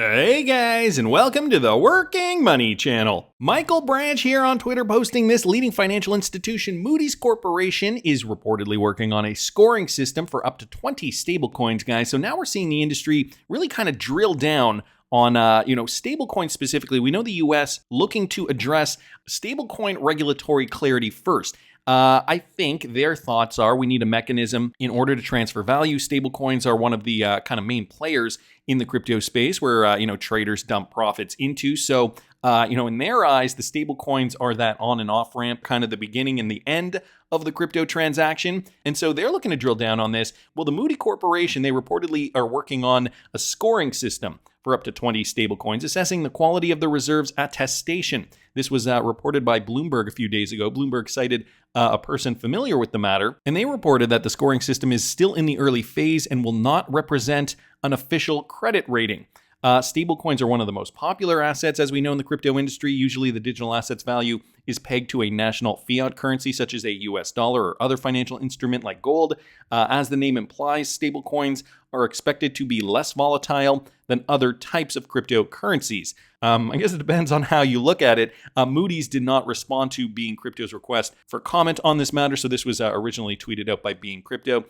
Hey guys, and welcome to the Working Money Channel. Michael Branch here on Twitter posting this. Leading financial institution Moody's Corporation is reportedly working on a scoring system for up to 20 stablecoins, guys. So now we're seeing the industry really kind of drill down on, stablecoins specifically. We know the U.S. looking to address stablecoin regulatory clarity first. I think their thoughts are we need a mechanism in order to transfer value. Stablecoins are one of the kind of main players in the crypto space where, traders dump profits into. So, in their eyes, the stablecoins are that on and off ramp, kind of the beginning and the end of the crypto transaction. And so they're looking to drill down on this. Well, the Moody Corporation, they reportedly are working on a scoring system for up to 20 stablecoins, assessing the quality of the reserves attestation. This was reported by Bloomberg a few days ago. Bloomberg cited a person familiar with the matter, and they reported that the scoring system is still in the early phase and will not represent an official credit rating. Stablecoins are one of the most popular assets, as we know in the crypto industry. Usually the digital assets value is pegged to a national fiat currency, such as a US dollar or other financial instrument like gold. As the name implies, stablecoins are expected to be less volatile than other types of cryptocurrencies. I guess it depends on how you look at it. Moody's did not respond to Being Crypto's request for comment on this matter, so this was originally tweeted out by Being Crypto.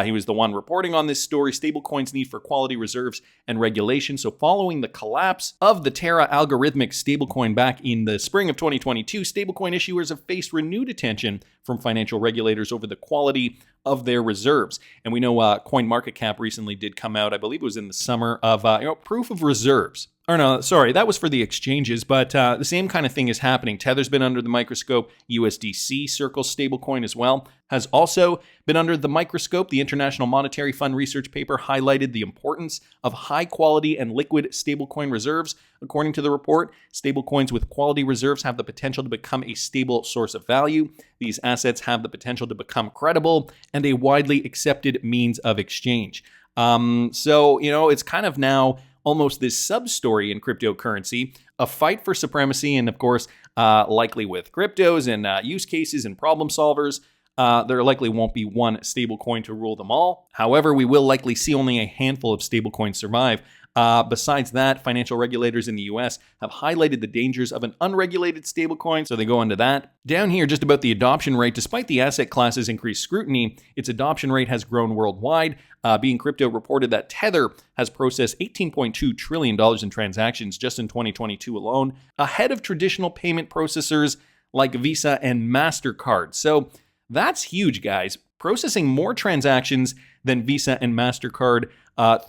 He was the one reporting on this story. Stablecoins need for quality reserves and regulation. So following the collapse of the Terra algorithmic stablecoin back in the spring of 2022, stablecoin issuers have faced renewed attention from financial regulators over the quality of their reserves. And we know CoinMarketCap recently did come out, I believe it was in the summer, of proof of reserves. Or no, sorry, that was for the exchanges, but the same kind of thing is happening. Tether's been under the microscope. USDC, Circle stablecoin as well, has also been under the microscope. The International Monetary Fund research paper highlighted the importance of high quality and liquid stablecoin reserves. According to the report, stablecoins with quality reserves have the potential to become a stable source of value. These assets have the potential to become credible and a widely accepted means of exchange. It's kind of now almost this sub-story in cryptocurrency, a fight for supremacy, and of course, likely with cryptos and use cases and problem solvers, there likely won't be one stablecoin to rule them all. However, we will likely see only a handful of stablecoins survive. Besides that, financial regulators in the US have highlighted the dangers of an unregulated stablecoin, so they go into that. Down here, just about the adoption rate, despite the asset class's increased scrutiny, its adoption rate has grown worldwide. Being Crypto reported that Tether has processed $18.2 trillion in transactions just in 2022 alone, ahead of traditional payment processors like Visa and MasterCard. So that's huge, guys. Processing more transactions than Visa and MasterCard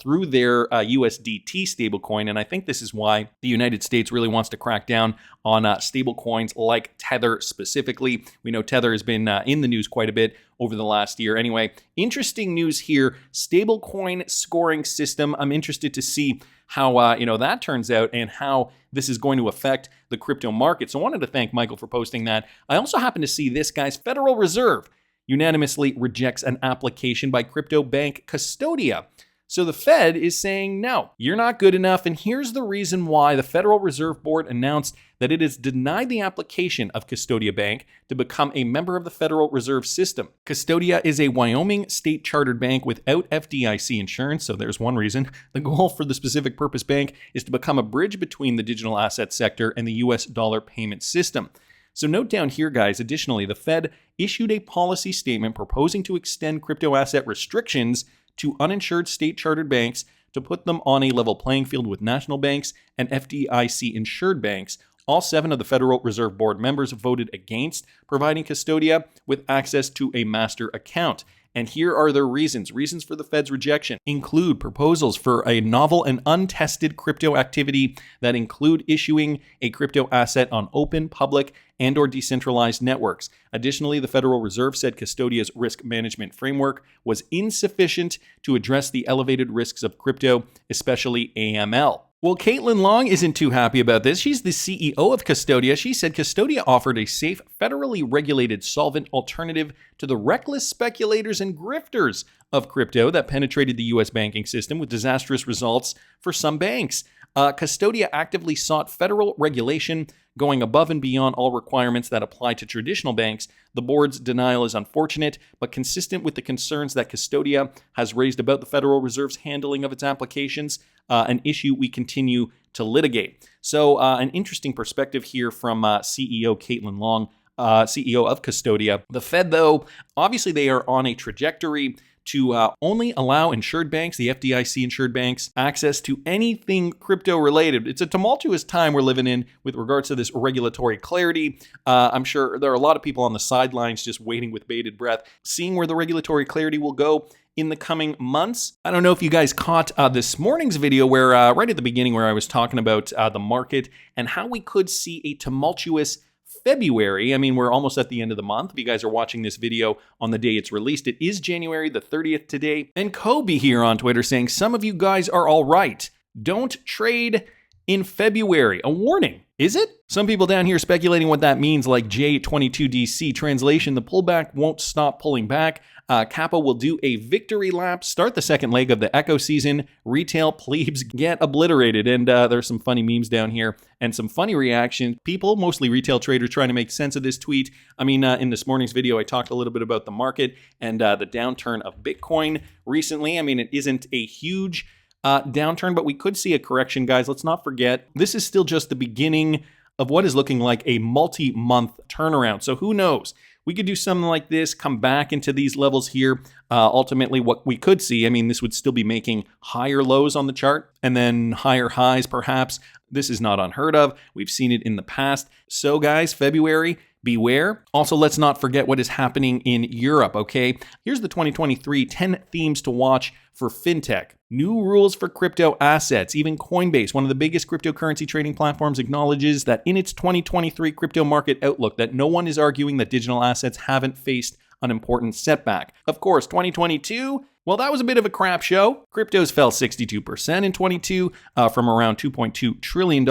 through their USDT stablecoin. And I think this is why the United States really wants to crack down on stablecoins like Tether specifically. We know Tether has been in the news quite a bit over the last year. Anyway, interesting news here. Stablecoin scoring system. I'm interested to see how that turns out and how this is going to affect the crypto market. So I wanted to thank Michael for posting that. I also happen to see this, guys. Federal Reserve unanimously rejects an application by crypto bank Custodia. So the Fed is saying, no, you're not good enough. And here's the reason why. The Federal Reserve Board announced that it has denied the application of Custodia Bank to become a member of the Federal Reserve System. Custodia is a Wyoming state chartered bank without FDIC insurance, so there's one reason. The goal for the specific purpose bank is to become a bridge between the digital asset sector and the US dollar payment system. So note down here, guys, additionally, the Fed issued a policy statement proposing to extend crypto asset restrictions to uninsured state-chartered banks to put them on a level playing field with national banks and FDIC-insured banks. All 7 of the Federal Reserve Board members voted against providing Custodia with access to a master account. And here are the reasons. Reasons for the Fed's rejection include proposals for a novel and untested crypto activity that include issuing a crypto asset on open, public, and or decentralized networks. Additionally, the Federal Reserve said Custodia's risk management framework was insufficient to address the elevated risks of crypto, especially AML. Well, Caitlin Long isn't too happy about this. She's the CEO of Custodia. She said Custodia offered a safe, federally regulated solvent alternative to the reckless speculators and grifters of crypto that penetrated the U.S. banking system with disastrous results for some banks. Custodia actively sought federal regulation, going above and beyond all requirements that apply to traditional banks. The board's denial is unfortunate, but consistent with the concerns that Custodia has raised about the Federal Reserve's handling of its applications, an issue we continue to litigate. So an interesting perspective here from CEO Caitlin Long, CEO of Custodia. The Fed, though, obviously they are on a trajectory to only allow insured banks, the FDIC insured banks, access to anything crypto related. It's a tumultuous time we're living in with regards to this regulatory clarity. I'm sure there are a lot of people on the sidelines just waiting with bated breath, seeing where the regulatory clarity will go in the coming months. I don't know if you guys caught this morning's video where right at the beginning where I was talking about the market and how we could see a tumultuous February. I mean, we're almost at the end of the month. If you guys are watching this video on the day it's released, it is January the 30th today. And Kobe here on Twitter saying, some of you guys are all right. Don't trade in February. A warning. Is it? Some people down here speculating what that means, like J22DC. Translation, the pullback won't stop pulling back. Kappa will do a victory lap, start the second leg of the Echo season. Retail plebes get obliterated. And there's some funny memes down here and some funny reactions. People, mostly retail traders, trying to make sense of this tweet. I mean, in this morning's video, I talked a little bit about the market and the downturn of Bitcoin recently. I mean, it isn't a huge downturn, but we could see a correction, guys. Let's not forget, this is still just the beginning of what is looking like a multi-month turnaround. So who knows? We could do something like this, come back into these levels here. Ultimately, what we could see, I mean, this would still be making higher lows on the chart and then higher highs, perhaps. This is not unheard of. We've seen it in the past. So guys, February, beware. Also, let's not forget what is happening in Europe, okay? Here's the 2023 10 themes to watch for fintech. New rules for crypto assets. Even Coinbase, one of the biggest cryptocurrency trading platforms, acknowledges that in its 2023 crypto market outlook that no one is arguing that digital assets haven't faced an important setback. Of course, 2022, well, that was a bit of a crap show. Cryptos fell 62% in 22 from around $2.2 trillion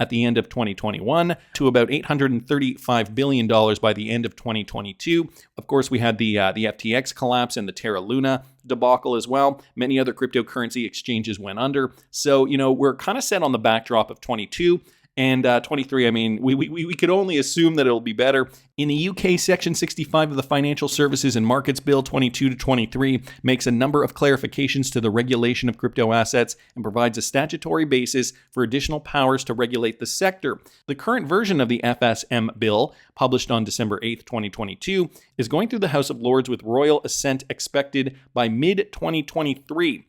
at the end of 2021 to about $835 billion by the end of 2022. Of course, we had the FTX collapse and the Terra Luna debacle as well. Many other cryptocurrency exchanges went under. So, you know, we're kind of set on the backdrop of 22. And 23, I mean, we could only assume that it'll be better. In the UK, Section 65 of the Financial Services and Markets Bill 22 to 23 makes a number of clarifications to the regulation of crypto assets and provides a statutory basis for additional powers to regulate the sector. The current version of the FSM bill, published on December 8th, 2022, is going through the House of Lords with royal assent expected by mid-2023.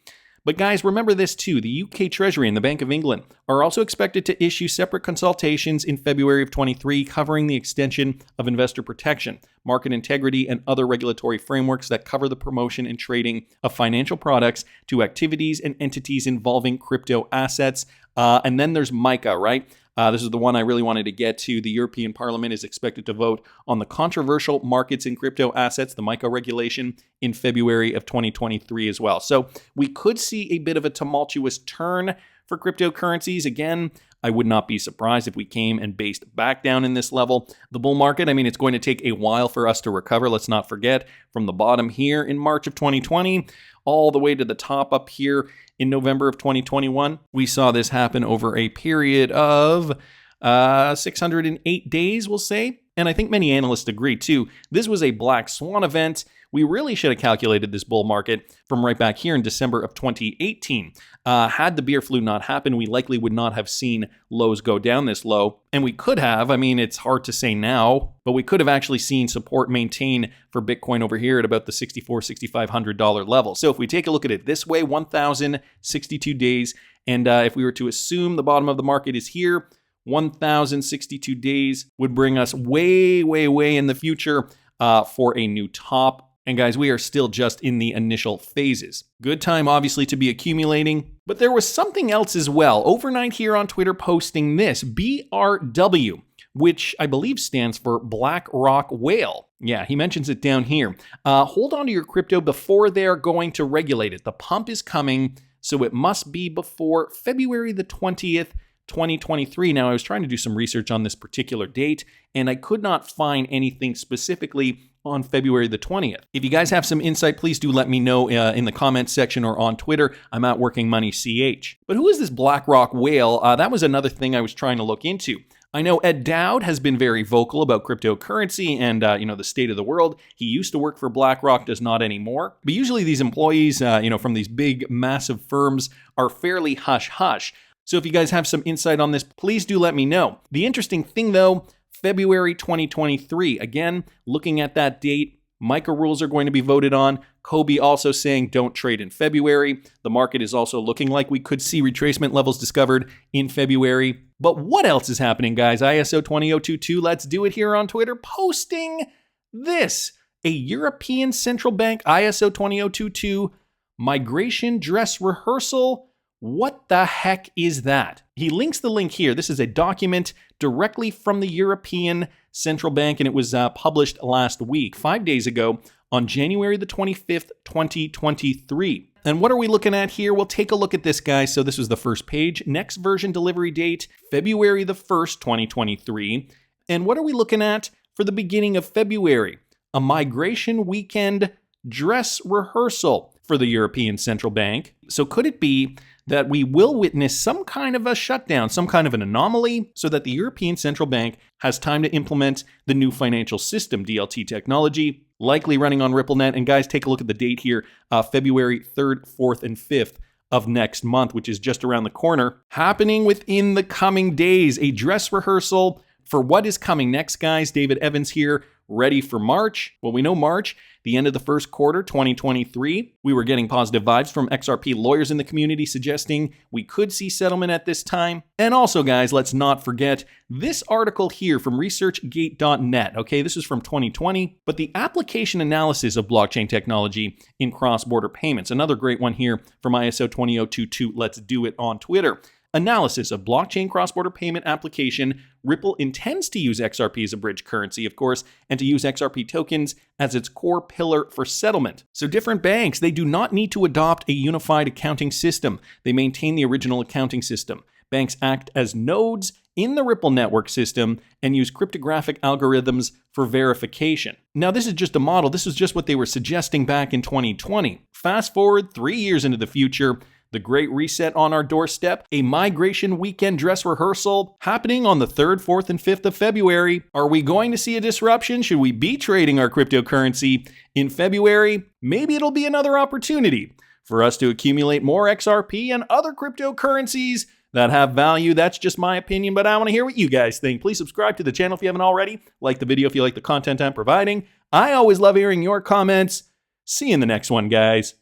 But guys, remember this too. The UK Treasury and the Bank of England are also expected to issue separate consultations in February of 23 covering the extension of investor protection, market integrity, and other regulatory frameworks that cover the promotion and trading of financial products to activities and entities involving crypto assets. And then there's MiCA, right? This is the one I really wanted to get to. The European Parliament is expected to vote on the controversial markets in crypto assets, the MiCA regulation, in February of 2023 as well. So we could see a bit of a tumultuous turn for cryptocurrencies. Again, I would not be surprised if we came and based back down in this level. The bull market, I mean, it's going to take a while for us to recover. Let's not forget, from the bottom here in March of 2020, all the way to the top up here in November of 2021. We saw this happen over a period of 608 days, we'll say. And I think many analysts agree too. This was a black swan event. We really should have calculated this bull market from right back here in December of 2018. Had the beer flu not happened, we likely would not have seen lows go down this low. And we could have, I mean, it's hard to say now, but we could have actually seen support maintain for Bitcoin over here at about the $6,400, $6,500 level. So if we take a look at it this way, 1,062 days, and if we were to assume the bottom of the market is here, 1,062 days would bring us way, way, way in the future for a new top. And guys, we are still just in the initial phases. Good time, obviously, to be accumulating. But there was something else as well. Overnight here on Twitter posting this, BRW, which I believe stands for Black Rock Whale. Yeah, he mentions it down here. Hold on to your crypto before they're going to regulate it. The pump is coming, so it must be before February the 20th, 2023. Now, I was trying to do some research on this particular date, and I could not find anything specifically on February the 20th. If you guys have some insight, please do let me know in the comments section or on Twitter. I'm at Working Money CH. But who is this BlackRock whale? That was another thing I was trying to look into. I know Ed Dowd has been very vocal about cryptocurrency and the state of the world. He used to work for BlackRock, does not anymore. But usually these employees, from these big, massive firms are fairly hush-hush. So if you guys have some insight on this, please do let me know. The interesting thing, though, February 2023. Again, looking at that date, MICA rules are going to be voted on. Kobe also saying don't trade in February. The market is also looking like we could see retracement levels discovered in February. But what else is happening, guys? ISO 20022, let's do it here on Twitter, posting this. A European Central Bank ISO 20022 migration dress rehearsal. What the heck is that? He links the link here. This is a document directly from the European Central Bank, and it was published last week, 5 days ago, on January the 25th, 2023. And what are we looking at here? We'll take a look at this, guys. So this was the first page. Next version delivery date, February the 1st, 2023. And what are we looking at for the beginning of February? A migration weekend dress rehearsal for the European Central Bank. So could it be that we will witness some kind of a shutdown, some kind of an anomaly, so that the European Central Bank has time to implement the new financial system, DLT technology, likely running on RippleNet? And guys, take a look at the date here, February 3rd, 4th, and 5th of next month, which is just around the corner, happening within the coming days. A dress rehearsal for what is coming next, guys. David Evans here, ready for March. Well, we know March, the end of the first quarter, 2023. We were getting positive vibes from XRP lawyers in the community suggesting we could see settlement at this time. And also, guys, let's not forget this article here from researchgate.net. Okay, this is from 2020, but the application analysis of blockchain technology in cross-border payments. Another great one here from ISO 20022. Let's do it on Twitter. Analysis of blockchain cross-border payment application. Ripple intends to use XRP as a bridge currency, of course, and to use XRP tokens as its core pillar for settlement. So different banks, they do not need to adopt a unified accounting system. They maintain the original accounting system. Banks act as nodes in the Ripple network system and use cryptographic algorithms for verification. Now, this is just a model. This is just what they were suggesting back in 2020. Fast forward 3 years into the future, the Great Reset on our doorstep, a migration weekend dress rehearsal happening on the 3rd, 4th, and 5th of February. Are we going to see a disruption? Should we be trading our cryptocurrency in February? Maybe it'll be another opportunity for us to accumulate more XRP and other cryptocurrencies that have value. That's just my opinion, but I want to hear what you guys think. Please subscribe to the channel if you haven't already. Like the video if you like the content I'm providing. I always love hearing your comments. See you in the next one, guys.